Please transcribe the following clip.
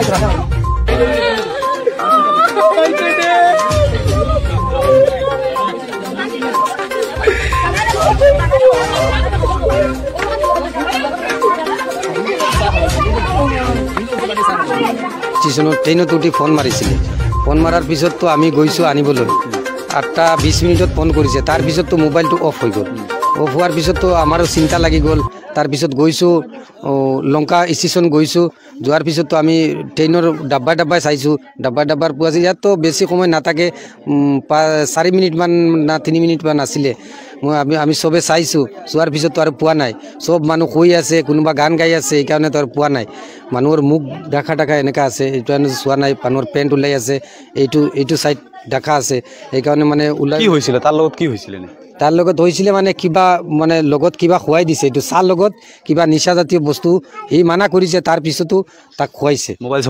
স্টেশনত ট্ৰেইনত উঠি ফোন মাৰিছিলে। ফোন মাৰাৰ পিছততো আমি গৈছোঁ আনিবলৈ। 8:20 মিনিটত ফোন কৰিছে, তাৰপিছততো মোবাইলটো অফ হৈ গ'ল। অফ হোৱাৰ পিছততো আমাৰো চিন্তা লাগি গ'ল। তাৰপিছত গৈছোঁ লংকা ষ্টেচন গৈছোঁ। যোৱাৰ পিছততো আমি ট্ৰেইনৰ ডাব্বাই চাইছোঁ। ডাব্বাৰ পোৱা যায়। ইয়াততো বেছি সময় নাথাকে, 4 মিনিটমান না 3 মিনিটমান আছিলে। আমি চবে চাইছোঁ। চোৱাৰ পিছততো আৰু পোৱা নাই। চব মানুহ শুই আছে, কোনোবা গান গাই আছে, সেইকাৰণেতো আৰু পোৱা নাই। মানুহৰ মুখ ঢাকা এনেকুৱা আছে, এইটো চোৱা নাই। মানুহৰ পেণ্ট ওলাই আছে, এইটো চাইড ঢাকা আছে, সেইকাৰণে মানে ওলাই। কি হৈছিলে তাৰ লগত? কি হৈছিলে? তাৰ লগত হৈছিলে মানে কিবা মানে লগত কিবা খুৱাই দিছে। এইটো চাহ লগত কিবা নিচাজাতীয় বস্তু সি মানা কৰিছে, তাৰপিছতো তাক খুৱাইছে। মোবাইল